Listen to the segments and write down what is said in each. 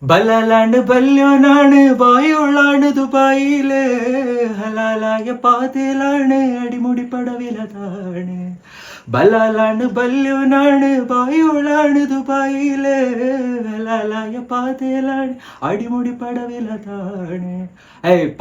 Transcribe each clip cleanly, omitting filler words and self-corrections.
ബലാലാണ് ബല്യോനാണ് വായുള്ളാണ് ദുബായില് ഹലാലായ പാതയിലാണ് അടിമുടി പടവിലതാണ്. ബലാലാണ് ബല്യോനാണ് വായുള്ളാണ് ദുബായില് ഹലാലായ പാതയിലാണ് അടിമുടി പടവിലതാണ്.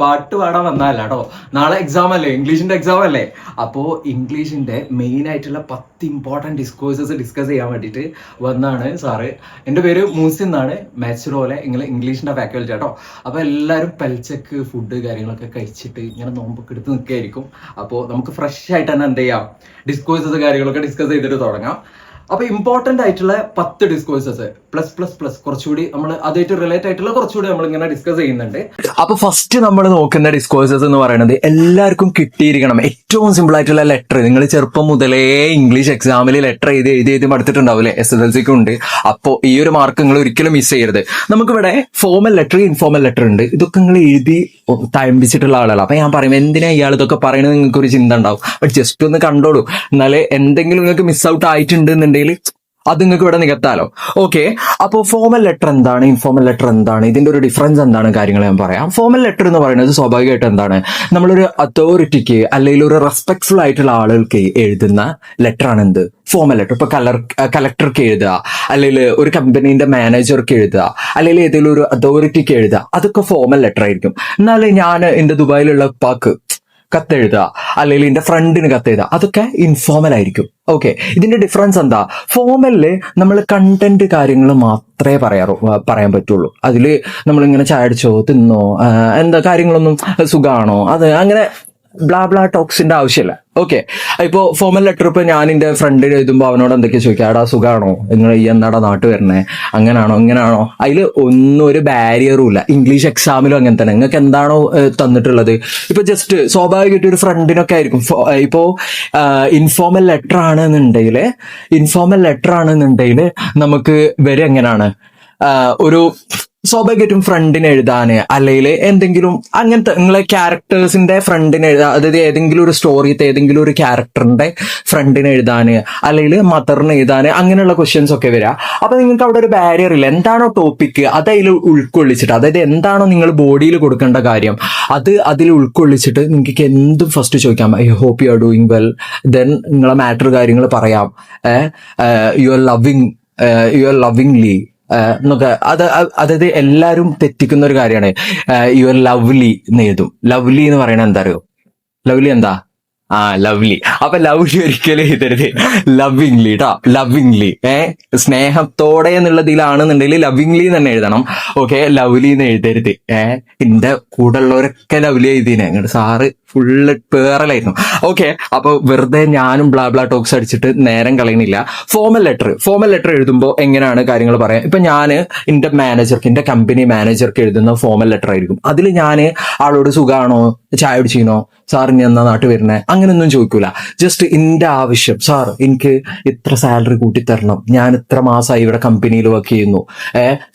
പാട്ട് പാടാൻ വന്നാലോ, നാളെ എക്സാം അല്ലേ, ഇംഗ്ലീഷിന്റെ എക്സാം അല്ലേ. അപ്പോൾ ഇംഗ്ലീഷിന്റെ മെയിൻ ആയിട്ടുള്ള 10 ഇമ്പോർട്ടൻറ്റ് ഡിസ്കോഴ്സസ് ഡിസ്കസ് ചെയ്യാൻ വേണ്ടിയിട്ട് വന്നാണ് സാറ്. എൻ്റെ പേര് മൂസി എന്നാണ്, മാച്ചുറോലെ ഇംഗ്ലീഷിന്റെ ഫാക്കൽറ്റി കേട്ടോ. അപ്പോൾ എല്ലാവരും പൽച്ചക്ക് ഫുഡ് കാര്യങ്ങളൊക്കെ കഴിച്ചിട്ട് ഇങ്ങനെ നോമ്പൊക്കെ എടുത്ത് നിൽക്കുകയായിരിക്കും. അപ്പോൾ നമുക്ക് ഫ്രഷ് ആയിട്ട് തന്നെ എന്ത് ചെയ്യാം, ഡിസ്കോഴ്സസ് കാര്യങ്ങളൊക്കെ ഡിസ്കസ് ചെയ്തിട്ട് തുടങ്ങാം. അപ്പൊ ഇമ്പോർട്ടന്റ് ആയിട്ടുള്ള 10 ഡിസ്കോഴ്സസ് പ്ലസ് പ്ലസ് പ്ലസ് കുറച്ചുകൂടി നമ്മൾ അതായിട്ട് റിലേറ്റ് ആയിട്ടുള്ള കുറച്ചുകൂടി നമ്മൾ ഇങ്ങനെ ഡിസ്കസ് ചെയ്യുന്നുണ്ട്. അപ്പൊ ഫസ്റ്റ് നമ്മൾ നോക്കുന്ന ഡിസ്കോഴ്സസ് എന്ന് പറയുന്നത് എല്ലാവർക്കും കിട്ടിയിരിക്കണം ഏറ്റവും സിമ്പിൾ ആയിട്ടുള്ള ലെറ്റർ. നിങ്ങൾ ചെറുപ്പം മുതലേ ഇംഗ്ലീഷ് എക്സാമിൽ ലെറ്റർ എഴുതി പഠിച്ചിട്ടുണ്ടാവില്ലേ, SSLCക്കും ഉണ്ട്. അപ്പോൾ ഈ ഒരു മാർക്ക് നിങ്ങൾ ഒരിക്കലും മിസ് ചെയ്യരുത്. നമുക്കിവിടെ ഫോമൽ ലെറ്റർ, ഇൻഫോമൽ ലെറ്റർ ഉണ്ട്. ഇതൊക്കെ നിങ്ങൾ എഴുതി തഴമ്പിച്ചിട്ടുള്ള ആളല്ല. അപ്പൊ ഞാൻ പറയും എന്തിനാ ഇയാൾ ഇതൊക്കെ പറയുന്നത്, നിങ്ങൾക്ക് ഒരു ചിന്ത ഉണ്ടാവും. ബട്ട് ജസ്റ്റ് ഒന്ന് കണ്ടോളൂ, എന്നാലേ എന്തെങ്കിലും നിങ്ങൾക്ക് മിസ് ഔട്ട് ആയിട്ടുണ്ടെന്നുണ്ടെങ്കിൽ അത് നിങ്ങൾക്ക് ഇവിടെ നികത്താലോ. ഓക്കെ, അപ്പോൾ ഫോമൽ ലെറ്റർ എന്താണ്, ഇൻഫോമൽ ലെറ്റർ എന്താണ്, ഇതിന്റെ ഒരു ഡിഫറൻസ് എന്താണ്, കാര്യങ്ങൾ ഞാൻ പറയാം. ഫോമൽ ലെറ്റർ എന്ന് പറയുന്നത് സ്വാഭാവികമായിട്ട് എന്താണ്, നമ്മളൊരു അതോറിറ്റിക്ക് അല്ലെങ്കിൽ ഒരു റെസ്പെക്ട്ഫുൾ ആയിട്ടുള്ള ആളുകൾക്ക് എഴുതുന്ന ലെറ്റർ ആണ് എന്ത്, ഫോമൽ ലെറ്റർ. ഇപ്പൊ കളക്ടർക്ക് എഴുതുക, അല്ലെങ്കിൽ ഒരു കമ്പനീന്റെ മാനേജർക്ക് എഴുതുക, അല്ലെങ്കിൽ ഏതെങ്കിലും ഒരു അതോറിറ്റിക്ക് എഴുതുക, അതൊക്കെ ഫോമൽ ലെറ്റർ ആയിരിക്കും. എന്നാലും ഞാൻ എന്റെ ദുബായിലുള്ള ഉപ്പാക്ക് കത്തെഴുതുക, അല്ലെങ്കിൽ എന്റെ ഫ്രണ്ടിന് കത്തെഴുതുക, അതൊക്കെ ഇൻഫോമൽ ആയിരിക്കും. ഓക്കെ, ഇതിന്റെ ഡിഫറൻസ് എന്താ, ഫോമലില് നമ്മൾ കണ്ടന്റ് കാര്യങ്ങൾ മാത്രമേ പറയാൻ പറ്റുള്ളൂ. അതില് നമ്മളിങ്ങനെ ചായ അടിച്ചോ തിന്നോ എന്താ കാര്യങ്ങളൊന്നും സുഖാണോ അത് അങ്ങനെ ബ്ലാ ടോക്സിന്റെ ആവശ്യമില്ല. ഓക്കെ, ഇപ്പോ ഫോമൽ ലെറ്റർ ഇപ്പൊ ഞാൻ എന്റെ ഫ്രണ്ടിന് എഴുതുമ്പോൾ അവനോട് എന്തൊക്കെയാ ചോദിക്കുക, എടാ സുഖാണോ, നിങ്ങൾ ഈ എന്നാടാ നാട്ടിൽ വരണേ, അങ്ങനാണോ ഇങ്ങനാണോ, അതിൽ ഒന്നും ഒരു ബാരിയറും ഇല്ല. ഇംഗ്ലീഷ് എക്സാമിലും അങ്ങനെ തന്നെ, നിങ്ങൾക്ക് എന്താണോ തന്നിട്ടുള്ളത്. ഇപ്പൊ ജസ്റ്റ് സ്വാഭാവികമായിട്ട് ഒരു ഫ്രണ്ടിനൊക്കെ ആയിരിക്കും. ഇപ്പോ ഇൻഫോമൽ ലെറ്റർ ആണെന്നുണ്ടെങ്കിൽ നമുക്ക് വരെ എങ്ങനെയാണ്, ഒരു സ്വാഭാവികമായിട്ടും ഫ്രണ്ടിന് എഴുതാന്, അല്ലെങ്കിൽ എന്തെങ്കിലും അങ്ങനത്തെ നിങ്ങളെ ക്യാരക്ടേഴ്സിന്റെ ഫ്രണ്ടിന് എഴുതാൻ, അതായത് ഏതെങ്കിലും ഒരു സ്റ്റോറിയത്തെ ഏതെങ്കിലും ഒരു ക്യാരക്ടറിന്റെ ഫ്രണ്ടിന് എഴുതാന്, അല്ലെങ്കിൽ മദറിന് എഴുതാന്, അങ്ങനെയുള്ള ക്വസ്റ്റ്യൻസ് ഒക്കെ വരിക. അപ്പൊ നിങ്ങൾക്ക് അവിടെ ഒരു ബാരിയർ ഇല്ല. എന്താണോ ടോപ്പിക്ക് അത് അതിൽ ഉൾക്കൊള്ളിച്ചിട്ട്, അതായത് എന്താണോ നിങ്ങൾ ബോഡിയിൽ കൊടുക്കേണ്ട കാര്യം അത് അതിൽ ഉൾക്കൊള്ളിച്ചിട്ട് നിങ്ങൾക്ക് എന്തും ഫസ്റ്റ് ചോദിക്കാം. I hope you are doing well, then നിങ്ങളെ മാറ്റർ കാര്യങ്ങൾ പറയാം. യു ആർ ലവിങ്ലി എന്നൊക്കെ. അതായത് എല്ലാവരും തെറ്റിക്കുന്ന ഒരു കാര്യമാണ്. യു ആർ ലവ്ലി എന്ന് എഴുതും. ലവ്ലി എന്ന് പറയണത് എന്താ അറിയോ, ലവ്ലി എന്താ, ലവ്ലി. അപ്പൊ ലവ്ലി ഒരിക്കലും എഴുതരുത്, ലവിങ്ലി കേട്ടോ, ലവിങ്ലി. സ്നേഹത്തോടെ എന്നുള്ളതിലാണെന്നുണ്ടെങ്കിൽ ലവിങ്ലി തന്നെ എഴുതണം. ഓക്കെ, ലവ്ലി എന്ന് എഴുതരുത്. എന്റെ കൂടെ ഉള്ളവരൊക്കെ ലവ്ലി എഴുതിനെ, അങ്ങോട്ട് സാറ് ഫുള്ള് പേറലായിരുന്നു. ഓക്കെ, അപ്പൊ വെറുതെ ഞാനും ബ്ലാ ടോക്സ് അടിച്ചിട്ട് നേരം കളയുന്നില്ല. ഫോമൽ ലെറ്റർ എഴുതുമ്പോൾ എങ്ങനെയാണ് കാര്യങ്ങൾ പറയാം. ഇപ്പൊ ഞാൻ എന്റെ കമ്പനി മാനേജർക്ക് എഴുതുന്ന ഫോമൽ ലെറ്റർ ആയിരിക്കും. അതിൽ ഞാൻ ആളോട് സുഖാണോ, ചായ കുടിച്ചിനോ, സാർ ഇനി എന്നാ നാട്ടിൽ വരുന്നേ, അങ്ങനെയൊന്നും ചോദിക്കൂല. ജസ്റ്റ് എന്റെ ആവശ്യം, സാർ എനിക്ക് ഇത്ര സാലറി കൂട്ടിത്തരണം, ഞാൻ ഇത്ര മാസമായി ഇവിടെ കമ്പനിയിൽ വർക്ക് ചെയ്യുന്നു,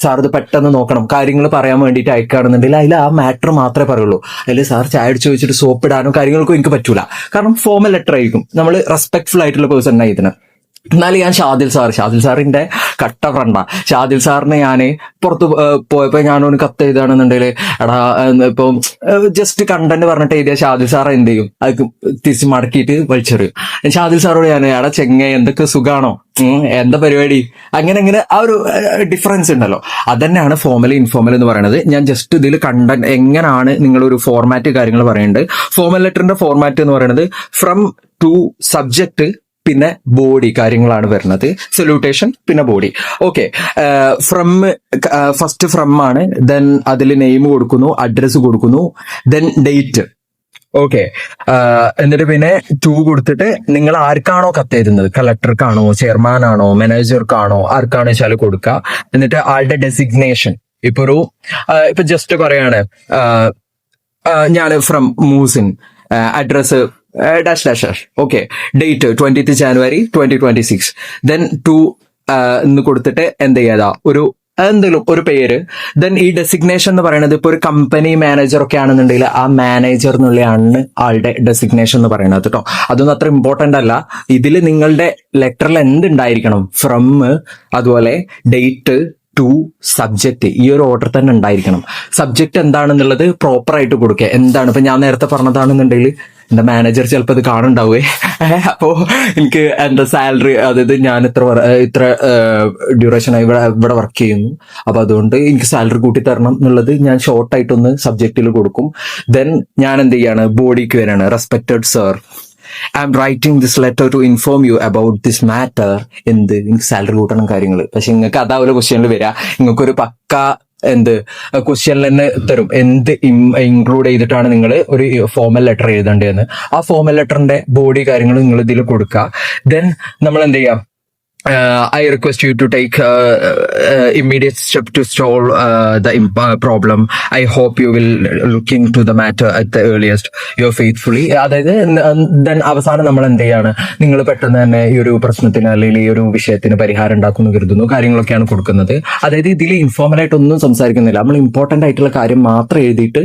സാർ ഇത് പെട്ടെന്ന് നോക്കണം, കാര്യങ്ങൾ പറയാൻ വേണ്ടിയിട്ട് അയക്കുകയാണെന്നുണ്ടെങ്കിൽ അതിൽ ആ മാറ്റർ മാത്രമേ പറയുള്ളൂ. അതിൽ സാർ ചായ അടിച്ച് വെച്ചിട്ട് സോപ്പ് ഇടാനോ കാര്യങ്ങൾക്കും എനിക്ക് പറ്റൂല. കാരണം ഫോമൽ ലെറ്റർ ആയിരിക്കും, നമ്മൾ റെസ്പെക്ട്ഫുൾ ആയിട്ടുള്ള പേഴ്സൺ ആയി ഇതിന്. എന്നാലും ഞാൻ ഷാദിൽ സാറിന്റെ കട്ട ഫ്രണ്ടാ. ഷാദിൽ സാറിനെ ഞാൻ പുറത്ത് പോയപ്പോ ഞാനൊന്ന് കത്ത് എഴുതാണെന്നുണ്ടെങ്കിൽ, എടാ ഇപ്പൊ ജസ്റ്റ് കണ്ടന്റ് പറഞ്ഞിട്ട് എഴുതിയ ഷാദിൽ സാർ എന്ത് ചെയ്യും, അത് തിരിച്ച് മടക്കിയിട്ട് വലിച്ചെറിയും. ഷാദിൽ സാറോട് ഞാൻ, എടാ എന്തൊക്കെ സുഖാണോ, എന്താ പരിപാടി, അങ്ങനെ ആ ഒരു ഡിഫറൻസ് ഉണ്ടല്ലോ. അതന്നെയാണ് ഫോമൽ ഇൻഫോമൽ എന്ന് പറയുന്നത്. ഞാൻ ജസ്റ്റ് ഇതിൽ കണ്ടന്റ് എങ്ങനെയാണ് നിങ്ങളൊരു ഫോർമാറ്റ് കാര്യങ്ങൾ പറയുന്നുണ്ട്. ഫോമൽ ലെറ്ററിന്റെ ഫോർമാറ്റ് എന്ന് പറയുന്നത് ഫ്രം ടു സബ്ജക്ട് പിന്നെ ബോഡി കാര്യങ്ങളാണ് വരുന്നത്. സല്യൂട്ടേഷൻ പിന്നെ ബോഡി. ഓക്കെ, ഫസ്റ്റ് ഫ്രം ആണ്, ദെൻ അതിൽ നെയിം കൊടുക്കുന്നു, അഡ്രസ് കൊടുക്കുന്നു, ദെൻ ഡേറ്റ്. ഓക്കെ, എന്നിട്ട് പിന്നെ ടു കൊടുത്തിട്ട് നിങ്ങൾ ആർക്കാണോ കത്തെഴുതുന്നത്, കളക്ടർക്കാണോ, ചെയർമാനാണോ, മാനേജർക്കാണോ, ആർക്കാണോ വെച്ചാൽ കൊടുക്കുക. എന്നിട്ട് ആളുടെ ഡെസിഗ്നേഷൻ. ഇപ്പൊ ജസ്റ്റ് പറയാണ്, ഞാൻ ഫ്രം മൂസിൻ, address dash. Okay, date 20th January 2026. Then to എന്ന് കൊടുത്തിട്ട് എന്ത് ചെയ്യാതാ, എന്തെങ്കിലും ഒരു പേര്. ദെൻ ഈ ഡെസിഗ്നേഷൻ എന്ന് പറയുന്നത് ഇപ്പൊ ഒരു കമ്പനി മാനേജർ ഒക്കെ ആണെന്നുണ്ടെങ്കിൽ ആ മാനേജർ എന്നുള്ളതാണ് ആളുടെ ഡെസിഗ്നേഷൻ എന്ന് പറയുന്നത് കേട്ടോ. അതൊന്നും അത്ര ഇമ്പോർട്ടന്റ് അല്ല. ഇതിൽ നിങ്ങളുടെ ലെറ്ററിൽ എന്തുണ്ടായിരിക്കണം, ഫ്രം, അതുപോലെ ഡേറ്റ്, ടു സബ്ജക്റ്റ്, ഈ ഒരു ഓർഡർ തന്നെ ഉണ്ടായിരിക്കണം. സബ്ജക്റ്റ് എന്താണെന്നുള്ളത് പ്രോപ്പർ ആയിട്ട് കൊടുക്കുക. എന്താണ് ഇപ്പൊ ഞാൻ നേരത്തെ പറഞ്ഞതാണെന്നുണ്ടെങ്കിൽ എന്റെ മാനേജർ ചിലപ്പോൾ ഇത് കാണുണ്ടാവേ, അപ്പോ എനിക്ക് എന്റെ സാലറി, അതായത് ഞാൻ ഇത്ര ഡ്യൂറേഷനായി ഇവിടെ വർക്ക് ചെയ്യുന്നു, അപ്പൊ അതുകൊണ്ട് എനിക്ക് സാലറി കൂട്ടി തരണം എന്നുള്ളത് ഞാൻ ഷോർട്ടായിട്ടൊന്ന് സബ്ജക്റ്റിൽ കൊടുക്കും. ദെൻ ഞാൻ എന്ത് ചെയ്യാണ്, ബോഡിക്ക് വരാണ്. Respected sir, I am writing this letter to inform you about this matter. എന്ത്, നിങ്ങൾക്ക് സാലറി കൂട്ടണം കാര്യങ്ങൾ. പക്ഷെ നിങ്ങൾക്ക് അതാവൂല ക്വസ്റ്റ്യനിൽ വരിക. നിങ്ങൾക്കൊരു പക്ക ക്വസ്റ്റ്യനിൽ തന്നെ തരും എന്ത് ഇൻക്ലൂഡ് ചെയ്തിട്ടാണ് നിങ്ങൾ ഒരു ഫോമൽ ലെറ്റർ എഴുതേണ്ടതെന്ന്. ആ ഫോമൽ ലെറ്ററിന്റെ ബോഡി കാര്യങ്ങൾ നിങ്ങൾ ഇതിൽ കൊടുക്കുക. ദെൻ നമ്മൾ എന്ത് ചെയ്യാം, I request you to take immediate step to solve the problem. I hope you will look into the matter at the earliest. You are faithfully. അതായത് then അവസാനം നമ്മൾ എന്ത് ചെയ്യാണ്, നിങ്ങൾ പെട്ടെന്ന് തന്നെ ഈ ഒരു പ്രശ്നത്തിന് അല്ലെങ്കിൽ ഈ ഒരു വിഷയത്തിന് പരിഹാരം ഉണ്ടാക്കുന്നു കരുതുന്നു കാര്യങ്ങളൊക്കെയാണ് കൊടുക്കുന്നത്. അതായത് ഇതിൽ ഇൻഫോർമൽ ആയിട്ട് ഒന്നും സംസാരിക്കുന്നില്ല. നമ്മൾ ഇമ്പോർട്ടന്റ് ആയിട്ടുള്ള കാര്യം മാത്രം എഴുതിയിട്ട്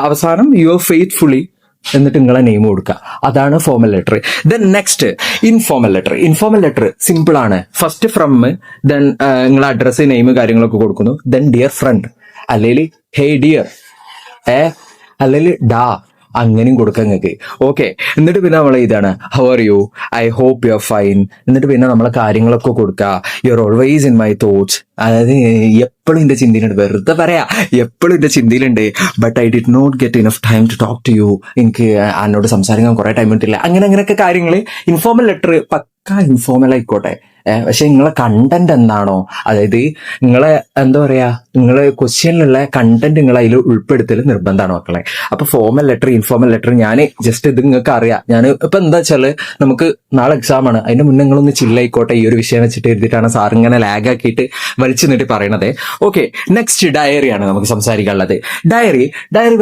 അവസാനം യു ആർ ഫെയ്ത്ത്ഫുള്ളി എന്നിട്ട് നിങ്ങളെ നെയിം കൊടുക്കുക. അതാണ് formal letter. Then next informal letter. Informal letter simple ആണ്. ഫസ്റ്റ് ഫ്രം, ദെൻ നിങ്ങളെ അഡ്രസ്, നെയിം കാര്യങ്ങളൊക്കെ കൊടുക്കുന്നു. ദെൻ ഡിയർ ഫ്രണ്ട്, അല്ലെങ്കിൽ ഹേ ഡിയർ, അല്ലെങ്കിൽ ഡാ, അങ്ങനെയും കൊടുക്കാം നിങ്ങൾക്ക്. ഓക്കെ, എന്നിട്ട് പിന്നെ നമ്മൾ ഇതാണ് how are you, I hope you are fine. എന്നിട്ട് പിന്നെ നമ്മളെ കാര്യങ്ങളൊക്കെ കൊടുക്കുക. You are always in my thoughts. അതായത് എപ്പോഴും എന്റെ ചിന്തയിലുണ്ട്, വെറുതെ പറയാ, എപ്പോഴും എന്റെ ചിന്തയിലുണ്ട്. But I did not get enough time to talk to you. എനിക്ക് എന്നോട് സംസാരിക്കാൻ കുറെ ടൈം കിട്ടില്ല. അങ്ങനെയൊക്കെ കാര്യങ്ങൾ. ഇൻഫോർമൽ ലെറ്റർ പക്ക ഇൻഫോർമൽ ആയിക്കോട്ടെ, പക്ഷെ നിങ്ങളെ കണ്ടന്റ് എന്താണോ, അതായത് നിങ്ങളെ എന്താ പറയാ, നിങ്ങളെ ക്വസ്റ്റ്യനിലുള്ള കണ്ടന്റ് നിങ്ങൾ അതിൽ ഉൾപ്പെടുത്തൽ നിർബന്ധമാണ് മക്കളെ. അപ്പൊ ഫോമൽ ലെറ്റർ, ഇൻഫോർമൽ ലെറ്റർ, ഞാൻ ജസ്റ്റ് ഇത് നിങ്ങൾക്ക് അറിയാം. ഞാൻ ഇപ്പൊ എന്താ വെച്ചാല് നമുക്ക് നാളെ എക്സാം ആണ്, അതിന്റെ മുന്നേ നിങ്ങളൊന്ന് ചില്ലായിക്കോട്ടെ, ഈ ഒരു വിഷയം വെച്ചിട്ട് എഴുതിയിട്ടാണ് സാർ ഇങ്ങനെ ലാഗ് ആക്കിയിട്ട് വലിച്ചു നീട്ടി പറയണത്. ഓക്കെ, നെക്സ്റ്റ് ഡയറിയാണ് നമുക്ക് സംസാരിക്കാനുള്ളത്. ഡയറി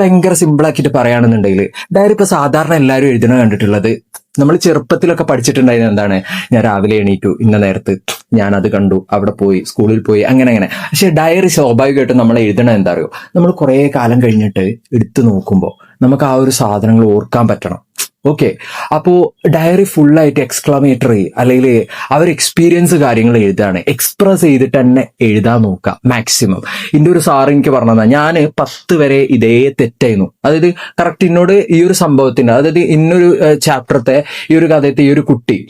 ഭയങ്കര സിമ്പിൾ ആക്കിയിട്ട് പറയുകയാണെന്നുണ്ടെങ്കിൽ, ഡയറി ഇപ്പൊ സാധാരണ എല്ലാവരും എഴുതണ കണ്ടിട്ടുള്ളത്, നമ്മൾ ചെറുപ്പത്തിലൊക്കെ പഠിച്ചിട്ടുണ്ടായിരുന്നത് എന്താണ്, ഞാൻ രാവിലെ എണീറ്റു, ഇന്ന നേരത്ത് ഞാൻ അത് കണ്ടു, അവിടെ പോയി, സ്കൂളിൽ പോയി, അങ്ങനെ. പക്ഷെ ഡയറി സ്വാഭാവികമായിട്ടും നമ്മൾ എഴുതണത് എന്താ അറിയോ, നമ്മൾ കുറെ കാലം കഴിഞ്ഞിട്ട് എടുത്തു നോക്കുമ്പോൾ നമുക്ക് ആ ഒരു സാധനങ്ങൾ ഓർക്കാൻ പറ്റണം. ഓക്കെ, അപ്പോ ഡയറി ഫുള്ളായിട്ട് എക്സ്ക്ലമേറ്ററി അല്ലെങ്കിൽ അവർ എക്സ്പീരിയൻസ് കാര്യങ്ങൾ എഴുതാണ്, എക്സ്പ്രസ് ചെയ്തിട്ട് തന്നെ എഴുതാൻ നോക്കുക മാക്സിമം. ഇതിന്റെ ഒരു സാറ് എനിക്ക് പറഞ്ഞതാ, ഞാൻ 10 വരെ ഇതേ തെറ്റായിരുന്നു. അതായത് കറക്റ്റ് എന്നോട് ഈ ഒരു സംഭവത്തിന്റെ, അതായത് ഇന്നൊരു ചാപ്റ്ററത്തെ ഈ ഒരു കഥയത്തെ ഈ ഒരു കുട്ടി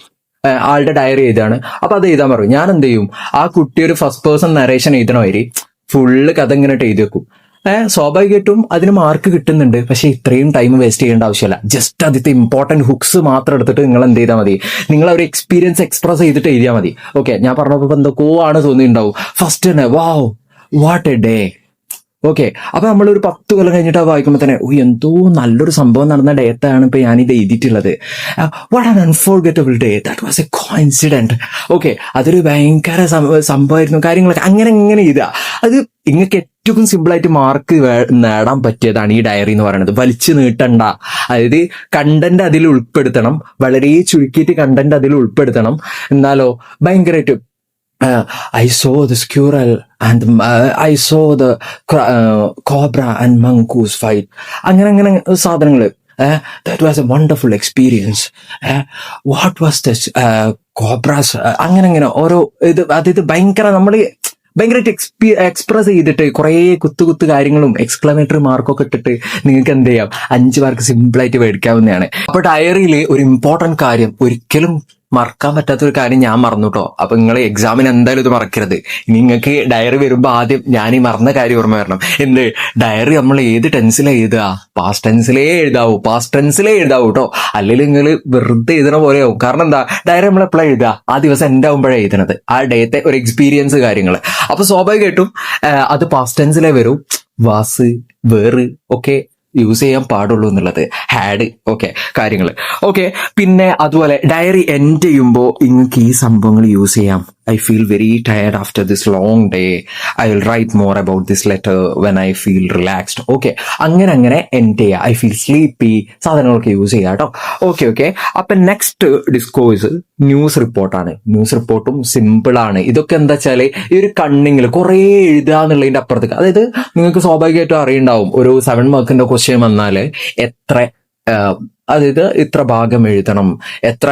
ആളുടെ ഡയറി എഴുതാണ്. അപ്പൊ അത് എഴുതാൻ പറയും. ഞാൻ എന്ത് ചെയ്യും, ആ കുട്ടി ഒരു ഫസ്റ്റ് പേഴ്സൺ നരേഷൻ എഴുതണമാതിരി ഫുള്ള് കഥ ഇങ്ങനെ എഴുതി വെക്കും. സ്വാഭാവികമായിട്ടും അതിന് മാർക്ക് കിട്ടുന്നുണ്ട്. പക്ഷെ ഇത്രയും ടൈം വേസ്റ്റ് ചെയ്യേണ്ട ആവശ്യമില്ല. ജസ്റ്റ് ആദ്യത്തെ ഇമ്പോർട്ടന്റ് ഹുക്സ് മാത്രം എടുത്തിട്ട് നിങ്ങൾ എന്ത് ചെയ്താൽ മതി, നിങ്ങൾ ഒരു എക്സ്പീരിയൻസ് എക്സ്പ്രസ് ചെയ്തിട്ട് എഴുതിയാൽ മതി. ഓക്കെ, ഞാൻ പറഞ്ഞപ്പോൾ എന്തൊക്കെയോ ആണ് തോന്നിയിട്ടുണ്ടാവും. ഫസ്റ്റ് തന്നെ wow what A day. Okay, അപ്പൊ നമ്മളൊരു 10 കൊല്ലം കഴിഞ്ഞിട്ട് വായിക്കുമ്പോൾ തന്നെ എന്തോ നല്ലൊരു സംഭവം നടന്ന ഡേറ്റാണ് ഇപ്പൊ ഞാനിത് എഴുതിയിട്ടുള്ളത്. What an unforgettable day, that was A coincident. Okay, അതൊരു ഭയങ്കര സംഭവമായിരുന്നു, കാര്യങ്ങളൊക്കെ അങ്ങനെ എഴുതുക. അത് നിങ്ങൾക്ക് ഏറ്റവും സിമ്പിളായിട്ട് മാർക്ക് നേടാൻ പറ്റിയതാണ് ഈ ഡയറി എന്ന് പറയുന്നത്. വലിച്ചു നീട്ടണ്ട, അതായത് കണ്ടന്റ് അതിൽ ഉൾപ്പെടുത്തണം, വളരെ ചുരുക്കിയിട്ട് കണ്ടന്റ് അതിൽ ഉൾപ്പെടുത്തണം. എന്നാലോ ഭയങ്കരമായിട്ട് I saw the squirrel and I saw the cobra and mongoose fight. അങ്ങനെ സാധനങ്ങള്. That was a wonderful experience. What was this cobras? അങ്ങനെ ഓരോ അതായത് ഭയങ്കരമായിട്ട് എക്സ്പ്രസ് ചെയ്തിട്ട് കുറെ കുത്തു കാര്യങ്ങളും എക്സ്ക്ലമേറ്ററി മാർക്കൊക്കെ ഇട്ടിട്ട് നിങ്ങൾക്ക് എന്ത് ചെയ്യാം, 5 മാർക്ക് സിമ്പിളായിട്ട് മേടിക്കാവുന്നതാണ്. അപ്പൊ ഡയറിയിൽ ഒരു ഇമ്പോർട്ടന്റ് കാര്യം, ഒരിക്കലും മറക്കാൻ പറ്റാത്തൊരു കാര്യം ഞാൻ മറന്നു കേട്ടോ. അപ്പൊ നിങ്ങൾ എക്സാമിന് എന്തായാലും ഇത് മറക്കരുത്. നിങ്ങൾക്ക് ഡയറി വരുമ്പോ ആദ്യം ഞാൻ ഈ മറന്ന കാര്യം ഓർമ്മ വരണം. എന്ത്, ഡയറി നമ്മൾ ഏത് ടെൻസിലാണ് എഴുതുക, പാസ്റ്റ് ടെൻസിലേ എഴുതാവൂ കേട്ടോ. അല്ലെങ്കിൽ നിങ്ങൾ വെറുതെ എഴുതണ പോലെയാവും. കാരണം എന്താ, ഡയറി നമ്മൾ എപ്പോഴാണ് എഴുതുക, ആ ദിവസം എൻ്റെ ആവുമ്പോഴാണ് എഴുതണത്, ആ ഡേത്തെ ഒരു എക്സ്പീരിയൻസ് കാര്യങ്ങൾ. അപ്പൊ സ്വാഭാവികമായിട്ടും അത് പാസ്റ്റ് ടെൻസിലേ വരും. വാസ്, വേറ് ഒക്കെ യൂസ് ചെയ്യാൻ പാടുള്ളൂ എന്നുള്ളത്, ഹാഡ്, ഓക്കെ കാര്യങ്ങൾ. ഓക്കെ, പിന്നെ അതുപോലെ ഡയറി എൻഡ് ചെയ്യുമ്പോൾ നിങ്ങൾക്ക് ഈ സംഭവങ്ങൾ യൂസ് ചെയ്യാം. I feel very tired after this long day. I will write more about this letter when I feel relaxed. Okay, അങ്ങനെ എൻഡ് ചെയ്യാം. I feel sleepy സാധനങ്ങളൊക്കെ യൂസ് ചെയ്യാം കേട്ടോ. ഓക്കെ. അപ്പൊ നെക്സ്റ്റ് ഡിസ്കോഴ്സ് ന്യൂസ് റിപ്പോർട്ടാണ്. ന്യൂസ് റിപ്പോർട്ടും simple ആണ്. ഇതൊക്കെ എന്താ വെച്ചാല് ഈ ഒരു കണ്ണിങ്ങിൽ കുറെ എഴുതുക എന്നുള്ളതിന്റെ അപ്പുറത്തേക്ക്, അതായത് നിങ്ങൾക്ക് സ്വാഭാവികമായിട്ടും അറിയുണ്ടാവും, ഒരു 7 മാർക്കിന്റെ ക്വസ്റ്റ്യൻ വന്നാല് എത്ര അതായത് ഇത്ര ഭാഗം എഴുതണം, എത്ര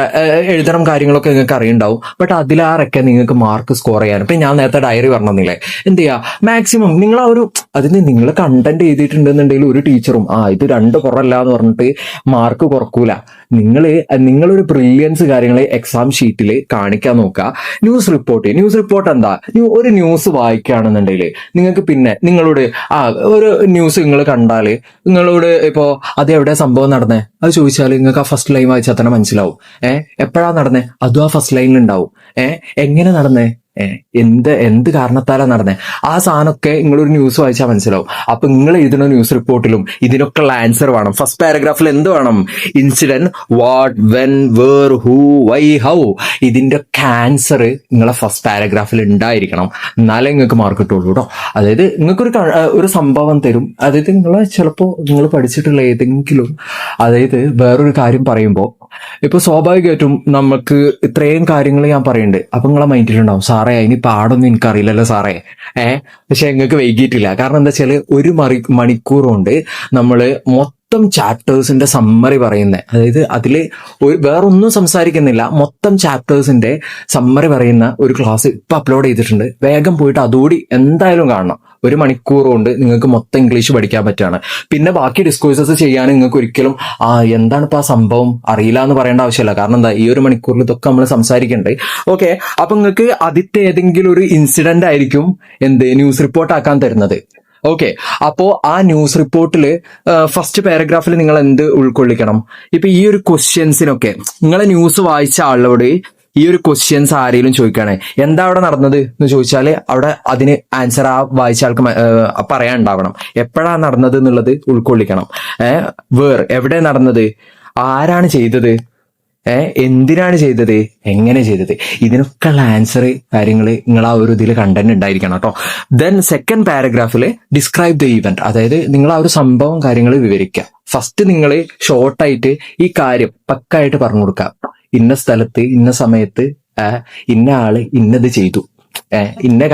എഴുതണം കാര്യങ്ങളൊക്കെ നിങ്ങൾക്ക് അറിയുണ്ടാവും. ബട്ട് അതിലാറൊക്കെ നിങ്ങൾക്ക് മാർക്ക് സ്കോർ ചെയ്യാൻ, ഇപ്പൊ ഞാൻ നേരത്തെ ഡയറി പറഞ്ഞില്ലേ, എന്ത് ചെയ്യുക, മാക്സിമം നിങ്ങൾ ആ ഒരു അതിന് നിങ്ങൾ കണ്ടന്റ് എഴുതിയിട്ടുണ്ടെന്നുണ്ടെങ്കിൽ ഒരു ടീച്ചറും ഇത് 2 കുറല്ല എന്ന് പറഞ്ഞിട്ട് മാർക്ക് കുറക്കൂല. നിങ്ങളൊരു ബ്രില്യൻസ് കാര്യങ്ങൾ എക്സാം ഷീറ്റിൽ കാണിക്കാൻ നോക്കുക. ന്യൂസ് റിപ്പോർട്ട് എന്താ, ഒരു ന്യൂസ് വായിക്കുകയാണെന്നുണ്ടെങ്കിൽ നിങ്ങൾക്ക് പിന്നെ നിങ്ങളോട് ഒരു ന്യൂസ് നിങ്ങൾ കണ്ടാല് നിങ്ങളോട് ഇപ്പോ അത് എവിടെ സംഭവം നടന്നേ അത് ചോദിച്ചാൽ നിങ്ങൾക്ക് ആ ഫസ്റ്റ് ലൈൻ വായിച്ചാൽ തന്നെ മനസ്സിലാവും. എപ്പോഴാ നടന്നേ അതും ആ ഫസ്റ്റ് ലൈനിൽ ഉണ്ടാവും. എങ്ങനെ നടന്നേ, എന്ത് കാരണത്താലാ നടന്നേ, ആ സാധനമൊക്കെ നിങ്ങളൊരു ന്യൂസ് വായിച്ചാൽ മനസ്സിലാവും. അപ്പൊ നിങ്ങൾ എഴുതുന്ന ന്യൂസ് റിപ്പോർട്ടിലും ഇതിനൊക്കെ ആൻസർ വേണം. ഫസ്റ്റ് പാരഗ്രാഫിൽ എന്ത് വേണം, incident, what, when, where, who, why, how, ഇതിന്റെ ഒക്കെ ആൻസർ നിങ്ങളെ ഫസ്റ്റ് പാരഗ്രാഫിൽ ഉണ്ടായിരിക്കണം. എന്നാലേ നിങ്ങൾക്ക് മാർക്ക് കിട്ടുള്ളൂ കേട്ടോ. അതായത് നിങ്ങൾക്കൊരു ഒരു സംഭവം തരും, അതായത് നിങ്ങൾ പഠിച്ചിട്ടുള്ള ഏതെങ്കിലും, അതായത് വേറൊരു കാര്യം പറയുമ്പോൾ ഇപ്പൊ സ്വാഭാവികമായിട്ടും നമുക്ക് ഇത്രയും കാര്യങ്ങൾ ഞാൻ പറയുന്നുണ്ട്. അപ്പൊ നിങ്ങളെ മൈൻഡിലുണ്ടാവും, സാറേ ഇനി പാടൊന്നും എനിക്കറിയില്ലല്ലോ സാറേ. പക്ഷെ നിങ്ങൾക്ക് വൈകിയിട്ടില്ല. കാരണം എന്താ വെച്ചാല് 1 മണിക്കൂർ കൊണ്ട് നമ്മള് മൊത്തം ചാപ്റ്റേഴ്സിന്റെ സമ്മറി പറയുന്നത്, അതായത് അതില് വേറൊന്നും സംസാരിക്കുന്നില്ല, മൊത്തം ചാപ്റ്റേഴ്സിന്റെ സമ്മറി പറയുന്ന ഒരു ക്ലാസ് ഇപ്പൊ അപ്ലോഡ് ചെയ്തിട്ടുണ്ട്. വേഗം പോയിട്ട് അതുകൂടി എന്തായാലും കാണണം. 1 മണിക്കൂർ കൊണ്ട് നിങ്ങൾക്ക് മൊത്തം ഇംഗ്ലീഷ് പഠിക്കാൻ പറ്റുകയാണ്. പിന്നെ ബാക്കി ഡിസ്കോഴ്സസ് ചെയ്യാൻ നിങ്ങൾക്ക് ഒരിക്കലും എന്താണ് ഇപ്പൊ ആ സംഭവം അറിയില്ല എന്ന് പറയേണ്ട ആവശ്യമില്ല. കാരണം എന്താ, ഈ 1 മണിക്കൂറിൽ ഇതൊക്കെ നമ്മൾ സംസാരിക്കണ്ടേ. ഓക്കെ, അപ്പൊ നിങ്ങൾക്ക് ആദ്യത്തെ ഏതെങ്കിലും ഒരു ഇൻസിഡന്റ് ആയിരിക്കും ന്യൂസ് റിപ്പോർട്ട് ആക്കാൻ തരുന്നത്. ഓക്കെ, അപ്പോ ആ ന്യൂസ് റിപ്പോർട്ടില് ഫസ്റ്റ് പാരഗ്രാഫിൽ നിങ്ങൾ എന്ത് ഉൾക്കൊള്ളിക്കണം. ഇപ്പൊ ഈ ഒരു ക്വസ്റ്റ്യൻസിനൊക്കെ നിങ്ങളെ ന്യൂസ് വായിച്ച ആളോട് ഈ ഒരു ക്വസ്റ്റ്യൻസ് ആരെങ്കിലും ചോദിക്കുകയാണെ എന്താ അവിടെ നടന്നത് എന്ന് ചോദിച്ചാല് അവിടെ അതിന് ആൻസർ ആ വായിച്ച ആൾക്ക് പറയാൻ ഉണ്ടാവണം. എപ്പോഴാണ് നടന്നത് എന്നുള്ളത് ഉൾക്കൊള്ളിക്കണം. എവിടെ നടന്നത്, ആരാണ് ചെയ്തത്, എന്തിനാണ് ചെയ്തത്, എങ്ങനെ ചെയ്തത്, ഇതിനൊക്കെ ഉള്ള ആൻസർ കാര്യങ്ങൾ നിങ്ങൾ ആ ഒരു ഇതിൽ കണ്ടന്റ് ഉണ്ടായിരിക്കണം കേട്ടോ. ദെൻ സെക്കൻഡ് പാരഗ്രാഫിൽ ഡിസ്ക്രൈബ് ദ ഈവന്റ്, അതായത് നിങ്ങൾ ആ ഒരു സംഭവം കാര്യങ്ങൾ വിവരിക്കുക. ഫസ്റ്റ് നിങ്ങൾ ഷോർട്ടായിട്ട് ഈ കാര്യം പക്കായിട്ട് പറഞ്ഞു കൊടുക്കുക. ഇന്ന സ്ഥലത്ത് ഇന്ന സമയത്ത് ഇന്ന ആള് ഇന്നത് ചെയ്തു, ഇന്ന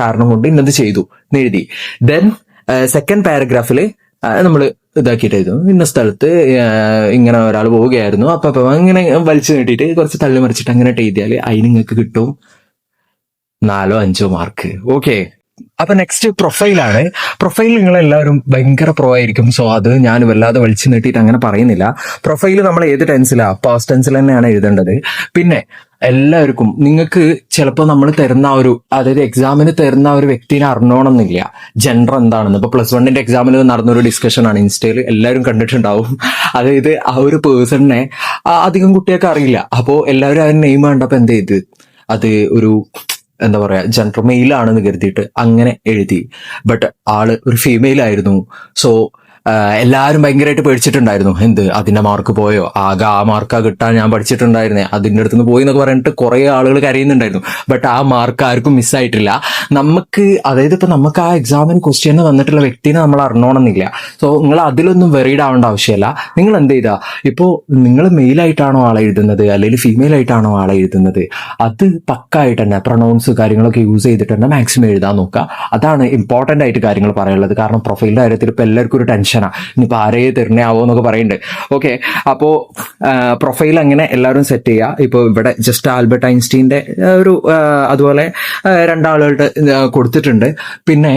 കാരണം കൊണ്ട് ഇന്നത് ചെയ്തു എന്ന് എഴുതി. ദെൻ സെക്കൻഡ് പാരഗ്രാഫില് നമ്മൾ ഇതാക്കിയിട്ട് എഴുതും, ഇന്ന സ്ഥലത്ത് ഇങ്ങനെ ഒരാൾ പോവുകയായിരുന്നു, അപ്പൊ ഇങ്ങനെ വലിച്ചു നീട്ടിയിട്ട് കുറച്ച് തള്ളി മറിച്ചിട്ട് അങ്ങനെ എഴുതിയാൽ അതിന് നിങ്ങൾക്ക് കിട്ടും 4-5 മാർക്ക്. ഓക്കെ, അപ്പൊ നെക്സ്റ്റ് പ്രൊഫൈലാണ്. പ്രൊഫൈൽ നിങ്ങൾ എല്ലാവരും ഭയങ്കര പ്രോ ആയിരിക്കും. സോ അത് ഞാൻ വല്ലാതെ വലിച്ചു നീട്ടിയിട്ട് അങ്ങനെ പറയുന്നില്ല. പ്രൊഫൈൽ നമ്മൾ ഏത് ടെൻസിലാ, പാസ്റ്റ് ടെൻസിൽ തന്നെയാണ് എഴുതേണ്ടത്. പിന്നെ എല്ലാവർക്കും നിങ്ങൾക്ക് ചിലപ്പോൾ നമ്മൾ തരുന്ന അതായത് എക്സാമിന് തരുന്ന ഒരു വ്യക്തിനെ അറിഞ്ഞോണമെന്നില്ല ജെൻഡർ എന്താണെന്ന്. ഇപ്പൊ +1 എക്സാമിൽ നടന്നൊരു ഡിസ്കഷൻ ആണ്, ഇൻസ്റ്റയിൽ എല്ലാവരും കണ്ടിട്ടുണ്ടാവും. അതായത് ആ ഒരു പേഴ്സണിനെ അധികം കുട്ടികൾക്ക് അറിയില്ല. അപ്പോൾ എല്ലാവരും അതിന് നെയിം കണ്ടപ്പോൾ എന്ത് ചെയ്ത് അത് ഒരു എന്താ പറയാ ജെൻഡർ മെയിൽ ആണെന്ന് കരുതിയിട്ട് അങ്ങനെ എഴുതി. ബട്ട് ആള് ഒരു ഫീമെയിൽ ആയിരുന്നു. സോ എല്ലാവരും ഭയങ്കരമായിട്ട് പേടിച്ചിട്ടുണ്ടായിരുന്നു. അതിന്റെ മാർക്ക് പോയോ, ആകെ ആ മാർക്കാ കിട്ടാൻ ഞാൻ പഠിച്ചിട്ടുണ്ടായിരുന്നേ, അതിൻ്റെ അടുത്തുനിന്ന് പോയി എന്നൊക്കെ പറഞ്ഞിട്ട് കുറെ ആളുകൾ കരയുന്നുണ്ടായിരുന്നു. ബട്ട് ആ മാർക്ക് ആർക്കും മിസ്സായിട്ടില്ല. അതായത് ഇപ്പൊ നമുക്ക് ആ എക്സാമിന് ക്വസ്റ്റ്യന് വന്നിട്ടുള്ള വ്യക്തിനെ നമ്മൾ അറിഞ്ഞോണമെന്നില്ല. സോ നിങ്ങൾ അതിലൊന്നും വെറീഡ് ആവേണ്ട ആവശ്യമില്ല. നിങ്ങൾ എന്ത് ചെയ്താ, ഇപ്പോ നിങ്ങൾ മെയിലായിട്ടാണോ ആളെ എഴുതുന്നത് അല്ലെങ്കിൽ ഫീമെയിൽ ആയിട്ടാണോ ആളെ എഴുതുന്നത്, അത് പക്കായിട്ട് തന്നെ പ്രൊണൗൺസ് കാര്യങ്ങളൊക്കെ യൂസ് ചെയ്തിട്ട് തന്നെ മാക്സിമം എഴുതാൻ നോക്കുക. അതാണ് ഇമ്പോർട്ടന്റ് ആയിട്ട് കാര്യങ്ങൾ പറയാനുള്ളത്. കാരണം പ്രൊഫൈലിന്റെ കാര്യത്തിൽ ഇപ്പൊ എല്ലാവർക്കും ഒരു ടെൻഷൻ, ഇനിയിപ്പോ ആരെയെ തരണയാവോ എന്നൊക്കെ പറയുന്നുണ്ട്. ഓക്കെ, അപ്പോ പ്രൊഫൈൽ അങ്ങനെ എല്ലാവരും സെറ്റ് ചെയ്യുക. ഇപ്പൊ ഇവിടെ ജസ്റ്റ് ആൽബർട്ട് ഐൻസ്റ്റീന്റെ അതുപോലെ 2 ആളുകളുടെ കൊടുത്തിട്ടുണ്ട്. പിന്നെ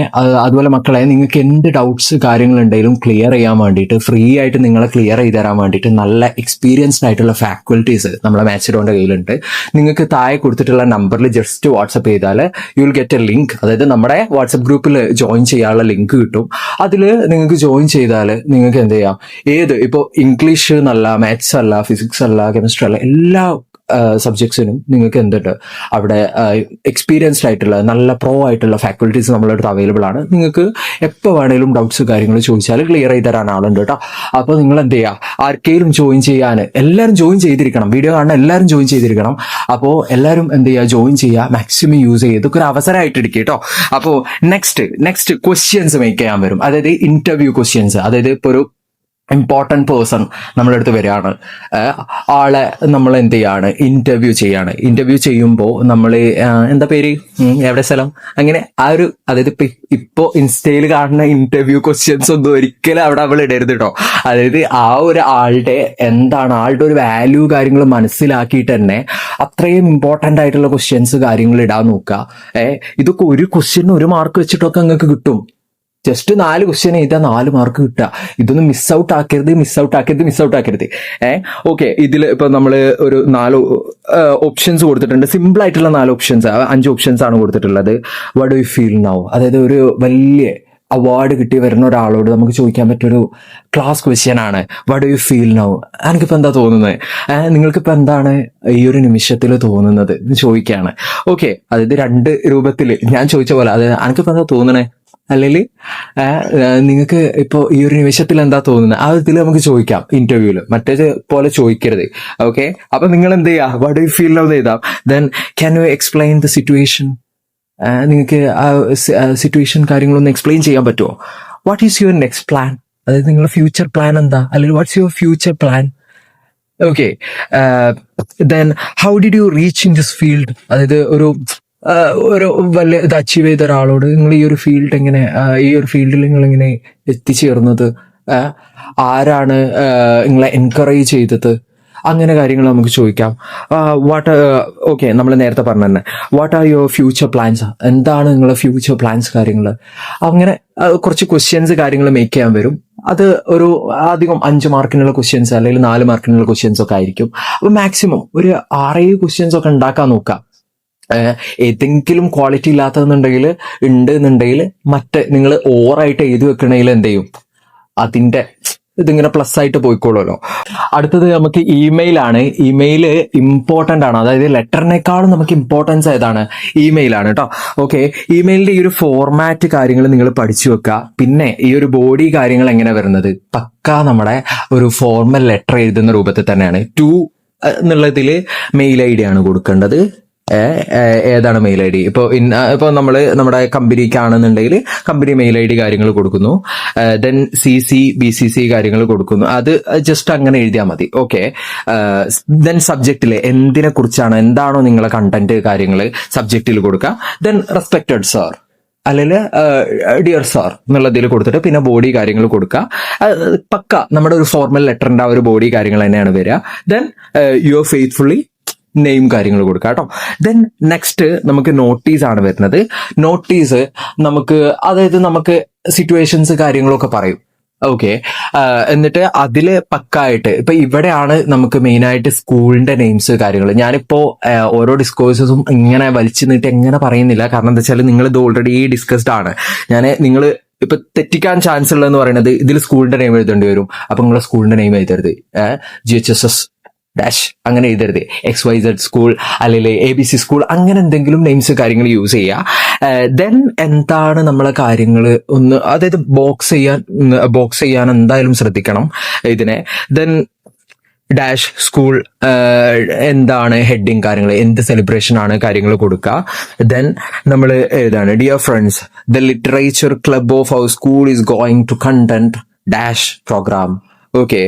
അതുപോലെ മക്കളെ, നിങ്ങൾക്ക് എന്ത് ഡൗട്ട്സ് കാര്യങ്ങളുണ്ടെങ്കിലും ക്ലിയർ ചെയ്യാൻ വേണ്ടിയിട്ട്, ഫ്രീ ആയിട്ട് നിങ്ങളെ ക്ലിയർ ചെയ്ത് തരാൻ വേണ്ടിയിട്ട് നല്ല എക്സ്പീരിയൻസ്ഡ് ആയിട്ടുള്ള ഫാക്കൽറ്റീസ് നമ്മളെ മാച്ചിഡോന്റെ കയ്യിലുണ്ട്. നിങ്ങൾക്ക് താഴെ കൊടുത്തിട്ടുള്ള നമ്പറിൽ ജസ്റ്റ് വാട്സപ്പ് ചെയ്താൽ you will get A link, അതായത് നമ്മുടെ വാട്സപ്പ് ഗ്രൂപ്പിൽ ജോയിൻ ചെയ്യാനുള്ള ലിങ്ക് കിട്ടും. അതിൽ നിങ്ങൾക്ക് ജോയിൻ ചെയ്താൽ നിങ്ങൾക്ക് എന്ത് ചെയ്യാം, ഇപ്പോ ഇംഗ്ലീഷ് എന്നല്ല, മാത്സ് അല്ല, ഫിസിക്സ് അല്ല, കെമിസ്ട്രി അല്ല, എല്ലാ സബ്ജക്ട്സിനും നിങ്ങൾക്ക് എന്തുണ്ട് അവിടെ എക്സ്പീരിയൻസ്ഡ് ആയിട്ടുള്ള നല്ല പ്രോ ആയിട്ടുള്ള ഫാക്കൽറ്റീസ് നമ്മളെ അടുത്ത് അവൈലബിൾ ആണ്. നിങ്ങൾക്ക് എപ്പോൾ വേണേലും ഡൗട്ട്സ് കാര്യങ്ങൾ ചോദിച്ചാൽ ക്ലിയർ ചെയ്ത് തരാൻ ആളുണ്ട് കേട്ടോ. അപ്പോൾ നിങ്ങൾ എന്ത് ചെയ്യുക, ആർക്കെങ്കിലും ജോയിൻ ചെയ്യാൻ എല്ലാവരും ജോയിൻ ചെയ്തിരിക്കണം, വീഡിയോ കാണാൻ എല്ലാവരും ജോയിൻ ചെയ്തിരിക്കണം. അപ്പോൾ എല്ലാവരും എന്ത് ചെയ്യുക, ജോയിൻ ചെയ്യുക, മാക്സിമം യൂസ് ചെയ്യുക, ഇതൊക്കെ ഒരു അവസരമായിട്ട് എടുക്കുക കേട്ടോ. അപ്പോൾ നെക്സ്റ്റ് ക്വസ്റ്റ്യൻസ് മേക്ക് ചെയ്യാൻ വരും, അതായത് ഇന്റർവ്യൂ ക്വസ്റ്റ്യൻസ്. അതായത് ഇപ്പോൾ ഒരു ഇമ്പോർട്ടൻറ്റ് പേഴ്സൺ നമ്മുടെ അടുത്ത് വരികയാണ്. ആളെ നമ്മൾ എന്ത് ചെയ്യാണ്, ഇന്റർവ്യൂ ചെയ്യുമ്പോൾ നമ്മൾ എന്താ പേര്, എവിടെ സ്ഥലം, അങ്ങനെ ആ ഒരു, അതായത് ഇപ്പോൾ ഇൻസ്റ്റയിൽ കാണുന്ന ഇന്റർവ്യൂ ക്വസ്റ്റ്യൻസ് ഒന്നും ഒരിക്കലും അവിടെ അവൾ ഇടരുത് കേട്ടോ. അതായത് ആ ഒരു ആളുടെ എന്താണ്, ആളുടെ ഒരു വാല്യൂ കാര്യങ്ങൾ മനസ്സിലാക്കിയിട്ട് തന്നെ അത്രയും ഇമ്പോർട്ടൻ്റ് ആയിട്ടുള്ള ക്വസ്റ്റ്യൻസ് കാര്യങ്ങൾ ഇടാൻ നോക്കുക. ഇതൊക്കെ ഒരു ക്വസ്റ്റ്യന് 1 മാർക്ക് വെച്ചിട്ടൊക്കെ നിങ്ങൾക്ക് കിട്ടും. ജസ്റ്റ് 4 ക്വസ്റ്റ്യൻ ചെയ്താൽ 4 മാർക്ക് കിട്ടുക. ഇതൊന്നും മിസ് ഔട്ട് ആക്കരുത്. ഓക്കെ, ഇതിൽ ഇപ്പൊ നമ്മൾ ഒരു 4 ഓപ്ഷൻസ് കൊടുത്തിട്ടുണ്ട്. സിമ്പിൾ ആയിട്ടുള്ള 4 ഓപ്ഷൻസ്, 5 ഓപ്ഷൻസ് ആണ് കൊടുത്തിട്ടുള്ളത്. What do you feel now? അതായത് ഒരു വലിയ അവാർഡ് കിട്ടി വരുന്ന ഒരാളോട് നമുക്ക് ചോദിക്കാൻ പറ്റൊരു ക്ലാസ് ക്വസ്റ്റ്യൻ ആണ്. What do you feel now? എനിക്കിപ്പോൾ എന്താ തോന്നുന്നത്, നിങ്ങൾക്കിപ്പോൾ എന്താണ് ഈ ഒരു നിമിഷത്തിൽ തോന്നുന്നത് എന്ന് ചോദിക്കുകയാണ്. ഓക്കെ, അതായത് 2 രൂപത്തിൽ ഞാൻ ചോദിച്ച പോലെ, അതായത് എനിക്കിപ്പോൾ എന്താ തോന്നണേ, അല്ലെങ്കിൽ നിങ്ങൾക്ക് ഇപ്പോൾ ഈ ഒരു നിമിഷത്തിൽ എന്താ തോന്നുന്നത്, ആ ഇതിൽ നമുക്ക് ചോദിക്കാം ഇന്റർവ്യൂവിൽ. മറ്റേത് പോലെ ചോദിക്കരുത്. ഓക്കെ, അപ്പൊ നിങ്ങൾ എന്ത് ചെയ്യുക, what do you feel now എഴുതാം. Then can you explain the situation? നിങ്ങൾക്ക് ആ സിറ്റുവേഷൻ കാര്യങ്ങളൊന്ന് എക്സ്പ്ലെയിൻ ചെയ്യാൻ പറ്റുമോ? What is your next plan? അതായത് നിങ്ങളുടെ ഫ്യൂച്ചർ പ്ലാൻ എന്താ, അല്ലെങ്കിൽ what's your future plan? Okay, then how did you reach in this field? അതായത് ഒരു വലിയ ഇത് അച്ചീവ് ചെയ്ത ഒരാളോട് നിങ്ങൾ ഈ ഒരു ഫീൽഡ് എങ്ങനെ, ഈ ഒരു ഫീൽഡിൽ നിങ്ങൾ എങ്ങനെ എത്തിച്ചേർന്നത്, ആരാണ് നിങ്ങളെ എൻകറേജ് ചെയ്തത്, അങ്ങനെ കാര്യങ്ങൾ നമുക്ക് ചോദിക്കാം. ഓക്കെ, നമ്മൾ നേരത്തെ പറഞ്ഞു തന്നെ, what are your future plans? എന്താണ് നിങ്ങളുടെ ഫ്യൂച്ചർ പ്ലാൻസ് കാര്യങ്ങൾ? അങ്ങനെ കുറച്ച് ക്വസ്റ്റ്യൻസ് കാര്യങ്ങൾ മേക്ക് ചെയ്യാൻ വരും. അത് ഒരു അധികം 5 മാർക്കിനുള്ള ക്വസ്റ്റ്യൻസ് അല്ലെങ്കിൽ 4 മാർക്കിനുള്ള ക്വസ്റ്റ്യൻസ് ഒക്കെ ആയിരിക്കും. അപ്പൊ മാക്സിമം ഒരു 6-7 ക്വസ്റ്റ്യൻസ് ഒക്കെ ഉണ്ടാക്കാൻ നോക്കാം. ഏതെങ്കിലും ക്വാളിറ്റി ഉണ്ടെന്നുണ്ടെങ്കിൽ മറ്റേ നിങ്ങൾ ഓവറായിട്ട് എഴുതി വെക്കണമെങ്കിൽ എന്ത് ചെയ്യും, അതിന്റെ ഇതിങ്ങനെ പ്ലസ് ആയിട്ട് പോയിക്കോളുമല്ലോ. അടുത്തത് നമുക്ക് ഇമെയിലാണ്. ഇമെയില് ഇമ്പോർട്ടൻ്റ് ആണ്. അതായത് ലെറ്ററിനേക്കാളും നമുക്ക് ഇമ്പോർട്ടൻസ് ഏതാണ്, ഇമെയിലാണ് കേട്ടോ. ഓക്കെ, ഇമെയിലിന്റെ ഈ ഒരു ഫോർമാറ്റ് കാര്യങ്ങൾ നിങ്ങൾ പഠിച്ചു വെക്കുക. പിന്നെ ഈ ഒരു ബോഡി കാര്യങ്ങൾ എങ്ങനെ വരുന്നത്, പക്ക നമ്മുടെ ഒരു ഫോർമൽ ലെറ്റർ എഴുതുന്ന രൂപത്തിൽ തന്നെയാണ്. ടു എന്നുള്ളതിൽ മെയിൽ ഐ ഡി ആണ് കൊടുക്കേണ്ടത്. ഏതാണ് മെയിൽ ഐ ഡി? ഇപ്പോൾ നമ്മൾ നമ്മുടെ കമ്പനിക്കാണെന്നുണ്ടെങ്കിൽ കമ്പനി മെയിൽ ഐ ഡി കാര്യങ്ങൾ കൊടുക്കുന്നു. ദെൻ BCC കാര്യങ്ങൾ കൊടുക്കുന്നു. അത് ജസ്റ്റ് അങ്ങനെ എഴുതിയാൽ മതി. ഓക്കെ, ദെൻ സബ്ജക്റ്റിൽ എന്തിനെ കുറിച്ചാണ്, എന്താണോ നിങ്ങളെ കണ്ടന്റ് കാര്യങ്ങൾ സബ്ജക്റ്റിൽ കൊടുക്കുക. ദെൻ റെസ്പെക്റ്റഡ് സാർ അല്ലെങ്കിൽ ഡിയർ സാർ എന്നുള്ളതിൽ കൊടുത്തിട്ട് പിന്നെ ബോഡി കാര്യങ്ങൾ കൊടുക്കുക. പക്ക നമ്മുടെ ഒരു ഫോർമൽ ലെറ്ററിന്റെ ആ ഒരു ബോഡി കാര്യങ്ങൾ തന്നെയാണ് വരിക. ദെൻ യുവർ ഫെയ്ത്ത്ഫുള്ളി നെയിം കാര്യങ്ങൾ കൊടുക്കുക കേട്ടോ. ദെൻ നെക്സ്റ്റ് നമുക്ക് നോട്ടീസ് ആണ് വരുന്നത്. നോട്ടീസ് നമുക്ക് സിറ്റുവേഷൻസ് കാര്യങ്ങളൊക്കെ പറയും. ഓക്കെ, എന്നിട്ട് അതില് പക്കായിട്ട് ഇപ്പൊ ഇവിടെയാണ് നമുക്ക് മെയിൻ ആയിട്ട് സ്കൂളിന്റെ നെയിംസ് കാര്യങ്ങൾ. ഞാനിപ്പോ ഓരോ ഡിസ്കോഴ്സസും ഇങ്ങനെ വലിച്ചു നീട്ടി എങ്ങനെ പറയുന്നില്ല, കാരണം എന്താ വെച്ചാൽ നിങ്ങൾ ഇത് ഓൾറെഡി ഡിസ്കസ്ഡ് ആണ്. നിങ്ങൾ ഇപ്പൊ തെറ്റിക്കാൻ ചാൻസ് ഉള്ളതെന്ന് പറയുന്നത് ഇതിൽ സ്കൂളിന്റെ നെയിം എഴുതേണ്ടി വരും. അപ്പൊ നിങ്ങളെ സ്കൂളിന്റെ നെയിം എഴുതരുത്, GHSS ഡാഷ് അങ്ങനെ എഴുതരുത്. XYZ സ്കൂൾ അല്ലെങ്കിൽ ABC സ്കൂൾ അങ്ങനെ എന്തെങ്കിലും നെയിംസ് കാര്യങ്ങൾ യൂസ് ചെയ്യുക. ദെൻ എന്താണ് നമ്മളെ കാര്യങ്ങൾ ഒന്ന്, അതായത് ബോക്സ് ചെയ്യാൻ എന്തായാലും ശ്രദ്ധിക്കണം ഇതിനെ. ദെൻ ഡാഷ് സ്കൂൾ എന്താണ് ഹെഡിങ് കാര്യങ്ങൾ, എന്ത് സെലിബ്രേഷൻ ആണ് കാര്യങ്ങൾ കൊടുക്കുക. ദെൻ നമ്മൾ എഴുതാണ് dear friends, the literature club of our school is going to content dash programme. Okay,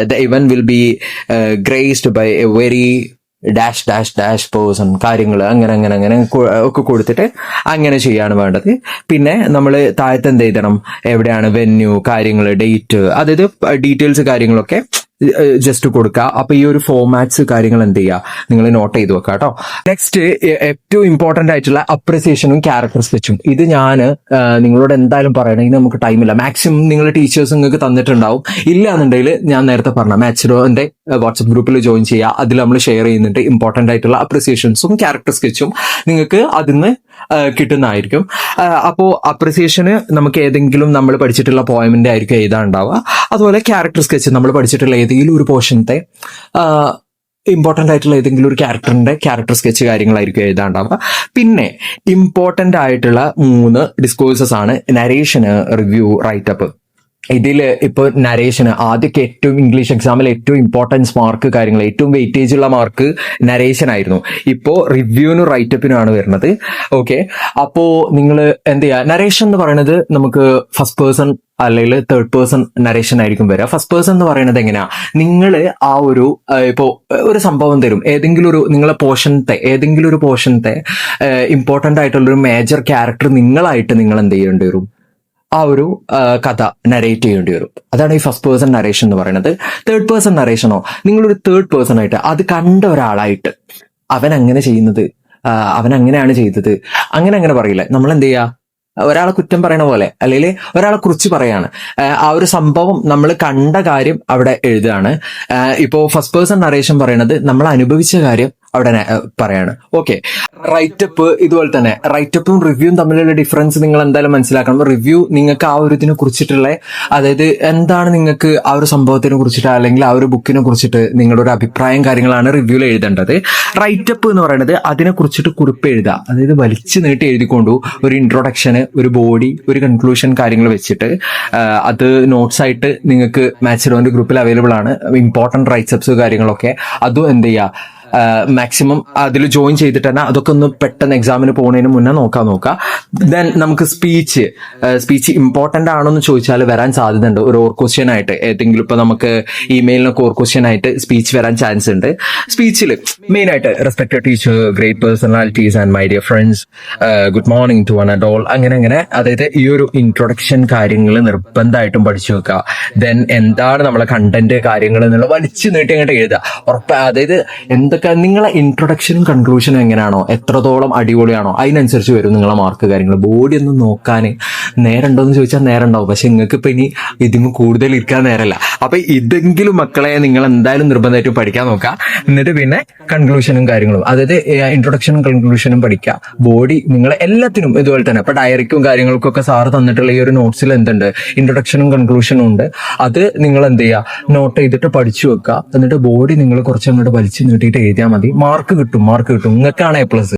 the event will be graced by a very dash person കാര്യങ്ങൾ അങ്ങനെ ഒക്കെ കൊടുത്തിട്ട് അങ്ങനെ ചെയ്യാണ് വേണ്ടത്. പിന്നെ നമ്മൾ താഴത്ത് എന്ത് എഴുതണം, എവിടെയാണ് വെന്യൂ കാര്യങ്ങൾ, ഡേറ്റ്, അതായത് ഡീറ്റെയിൽസ് കാര്യങ്ങളൊക്കെ ജസ്റ്റ് കൊടുക്കുക. അപ്പൊ ഈ ഒരു ഫോർമാറ്റ്സ് കാര്യങ്ങൾ എന്ത് ചെയ്യുക, നിങ്ങൾ നോട്ട് ചെയ്ത് വെക്കുക കേട്ടോ. നെക്സ്റ്റ് ഏറ്റവും ഇമ്പോർട്ടന്റ് ആയിട്ടുള്ള അപ്രിസിയേഷനും ക്യാരക്ടർ സ്കെച്ചും. ഇത് ഞാൻ നിങ്ങളോട് എന്തായാലും പറയണം, ഇനി നമുക്ക് ടൈമില്ല. മാക്സിമം നിങ്ങൾ ടീച്ചേഴ്സ് നിങ്ങൾക്ക് തന്നിട്ടുണ്ടാവും. ഇല്ല എന്നുണ്ടെങ്കിൽ ഞാൻ നേരത്തെ പറഞ്ഞ മാച്ചിഡോന്റെ വാട്സ്ആപ്പ് ഗ്രൂപ്പിൽ ജോയിൻ ചെയ്യുക. അതിൽ നമ്മൾ ഷെയർ ചെയ്യുന്നുണ്ട് ഇമ്പോർട്ടന്റ് ആയിട്ടുള്ള അപ്രിസിയേഷൻസും ക്യാരക്ടർ സ്കെച്ചും നിങ്ങൾക്ക് അതിന്ന് കിട്ടുന്നതായിരിക്കും. അപ്പോൾ അപ്രിസിയേഷന് നമുക്ക് ഏതെങ്കിലും നമ്മൾ പഠിച്ചിട്ടുള്ള പോയിന്റിന്റെ ആയിരിക്കും എഴുതാനുണ്ടാവുക. അതുപോലെ ക്യാരക്ടർ സ്കെച്ച് നമ്മൾ പഠിച്ചിട്ടുള്ള ഏതെങ്കിലും ഒരു പോർഷനത്തെ ഇമ്പോർട്ടൻ്റ് ആയിട്ടുള്ള ഏതെങ്കിലും ഒരു ക്യാരക്ടർ സ്കെച്ച് കാര്യങ്ങളായിരിക്കും എഴുതാനുണ്ടാവുക. പിന്നെ ഇമ്പോർട്ടൻ്റ് ആയിട്ടുള്ള 3 ഡിസ്കോഴ്സസ് ആണ് നരേഷന്, റിവ്യൂ, റൈറ്റപ്പ്. ഇതില് ഇപ്പൊ നരേഷന് ആദ്യമൊക്കെ ഏറ്റവും ഇംഗ്ലീഷ് എക്സാമിൽ ഏറ്റവും ഇമ്പോർട്ടൻസ് മാർക്ക് കാര്യങ്ങൾ ഏറ്റവും വെയിറ്റേജ് ഉള്ള മാർക്ക് നരേഷൻ ആയിരുന്നു. ഇപ്പോ റിവ്യൂവിനും റൈറ്റപ്പിനും ആണ് വരുന്നത്. ഓക്കെ, അപ്പോ നിങ്ങൾ എന്ത് ചെയ്യുക, നരേഷൻ എന്ന് പറയുന്നത് നമുക്ക് ഫസ്റ്റ് പേഴ്സൺ അല്ലെങ്കിൽ തേർഡ് പേഴ്സൺ നരേഷൻ ആയിരിക്കും വരിക. ഫസ്റ്റ് പേഴ്സൺ എന്ന് പറയുന്നത് എങ്ങനെയാ, നിങ്ങൾ ആ ഒരു ഇപ്പോ ഒരു സംഭവം തരും, ഏതെങ്കിലും ഒരു നിങ്ങളെ ഏതെങ്കിലും ഒരു പോർഷനത്തെ ഇമ്പോർട്ടന്റ് ആയിട്ടുള്ള ഒരു മേജർ ക്യാരക്ടർ നിങ്ങളായിട്ട് നിങ്ങൾ എന്ത് ചെയ്യേണ്ടി വരും, ആ ഒരു കഥ നരേറ്റ് ചെയ്യേണ്ടി വരും. അതാണ് ഈ ഫസ്റ്റ് പേഴ്സൺ നരേഷൻ എന്ന് പറയുന്നത്. തേർഡ് പേഴ്സൺ നരേഷനോ, നിങ്ങളൊരു തേർഡ് പേഴ്സൺ ആയിട്ട് അത് കണ്ട ഒരാളായിട്ട് അവൻ അങ്ങനെ ചെയ്യുന്നത്, അവൻ അങ്ങനെയാണ് ചെയ്തത്, അങ്ങനെ പറയില്ല. നമ്മൾ എന്ത് ചെയ്യുക, ഒരാളെ കുറ്റം പറയണ പോലെ അല്ലെങ്കിൽ ഒരാളെ കുറിച്ച് പറയാണ്. ആ ഒരു സംഭവം നമ്മൾ കണ്ട കാര്യം അവിടെ എഴുതുകയാണ്. ഇപ്പോ ഫസ്റ്റ് പേഴ്സൺ നരേഷൻ പറയണത് നമ്മൾ അനുഭവിച്ച കാര്യം അവിടെ പറയാണ്. ഓക്കെ, റൈറ്റപ്പ് ഇതുപോലെ തന്നെ റൈറ്റപ്പും റിവ്യൂവും തമ്മിലുള്ള ഡിഫറൻസ് നിങ്ങൾ എന്തായാലും മനസ്സിലാക്കണം. റിവ്യൂ നിങ്ങൾക്ക് ആ ഒരു ഇതിനെ കുറിച്ചിട്ടുള്ള, അതായത് എന്താണ് നിങ്ങൾക്ക് ആ ഒരു സംഭവത്തിനെ കുറിച്ചിട്ട് അല്ലെങ്കിൽ ആ ഒരു ബുക്കിനെ കുറിച്ചിട്ട് നിങ്ങളുടെ ഒരു അഭിപ്രായം കാര്യങ്ങളാണ് റിവ്യൂവിൽ എഴുതേണ്ടത്. റൈറ്റപ്പ് എന്ന് പറയുന്നത് അതിനെ കുറിച്ചിട്ട് കുറിപ്പ് എഴുതുക, അതായത് വലിച്ചു നീട്ടി എഴുതിക്കൊണ്ടു ഒരു ഇൻട്രൊഡക്ഷന്, ഒരു ബോഡി, ഒരു കൺക്ലൂഷൻ കാര്യങ്ങൾ വെച്ചിട്ട് അത് നോട്ട്സ് ആയിട്ട് നിങ്ങൾക്ക് മാച്ചിഡോന്റെ ഗ്രൂപ്പിൽ അവൈലബിൾ ആണ്. ഇമ്പോർട്ടന്റ് റൈറ്റപ്സ് കാര്യങ്ങളൊക്കെ അതും എന്ത് ചെയ്യുക, മാക്സിമം അതിൽ ജോയിൻ ചെയ്തിട്ട് തന്നെ അതൊക്കെ ഒന്ന് പെട്ടെന്ന് എക്സാമിന് പോകുന്നതിന് മുന്നേ നോക്കാം. ദെൻ നമുക്ക് സ്പീച്ച് ഇമ്പോർട്ടന്റ് ആണോ എന്ന് ചോദിച്ചാൽ വരാൻ സാധ്യതയുണ്ട്. ഒരു ഓർ ക്വസ്റ്റ്യൻ ആയിട്ട് ഏതെങ്കിലും ഇപ്പൊ നമുക്ക് ഇമെയിലിനൊക്കെ ഓർ ക്വസ്റ്റ്യൻ ആയിട്ട് സ്പീച്ച് വരാൻ ചാൻസ് ഉണ്ട്. സ്പീച്ചിൽ മെയിൻ ആയിട്ട് respected teacher, great personalities and my dear friends, good morning to one and all, അങ്ങനെ അതായത് ഈ ഒരു ഇൻട്രൊഡക്ഷൻ കാര്യങ്ങൾ നിർബന്ധമായിട്ടും പഠിച്ചു വെക്കുക. ദെൻ എന്താണ് നമ്മളെ കണ്ടന്റ് കാര്യങ്ങൾ എന്നുള്ള വലിച്ചു നീട്ടി അങ്ങോട്ട് എഴുതുക. അതായത് എന്തൊക്കെ നിങ്ങളെ ഇൻട്രൊഡക്ഷനും കൺക്ലൂഷനും എങ്ങനെയാണോ, എത്രത്തോളം അടിപൊളിയാണോ അതിനനുസരിച്ച് വരും നിങ്ങളെ മാർക്ക് കാര്യങ്ങൾ. ബോഡി ഒന്നും നോക്കാൻ നേരമുണ്ടോ എന്ന് ചോദിച്ചാൽ നേരം ഉണ്ടാവും, പക്ഷെ നിങ്ങൾക്ക് ഇപ്പൊ ഇനി ഇതിന് കൂടുതൽ ഇരിക്കാൻ നേരമല്ല. അപ്പൊ ഇതെങ്കിലും മക്കളെ നിങ്ങൾ എന്തായാലും നിർബന്ധമായിട്ടും പഠിക്കാൻ നോക്കുക. എന്നിട്ട് പിന്നെ കൺക്ലൂഷനും കാര്യങ്ങളും, അതായത് ഇൻട്രൊഡക്ഷനും കൺക്ലൂഷനും പഠിക്കുക. ബോഡി നിങ്ങൾ എല്ലാത്തിനും ഇതുപോലെ തന്നെ ഇപ്പൊ ഡയറിക്കും കാര്യങ്ങൾക്കും ഒക്കെ സാറ് തന്നിട്ടുള്ള ഈ ഒരു നോട്ട്സിൽ എന്തുണ്ട്, ഇൻട്രൊഡക്ഷനും കൺക്ലൂഷനും ഉണ്ട്. അത് നിങ്ങൾ എന്ത് ചെയ്യുക, നോട്ട് ചെയ്തിട്ട് പഠിച്ചു വെക്കുക. എന്നിട്ട് ബോഡി നിങ്ങൾ കുറച്ചങ്ങോട്ട് വലിച്ചു നീട്ടിയിട്ട് എഴുതിയാൽ മതി. മാർക്ക് കിട്ടും. നിങ്ങൾക്കാണ് A+.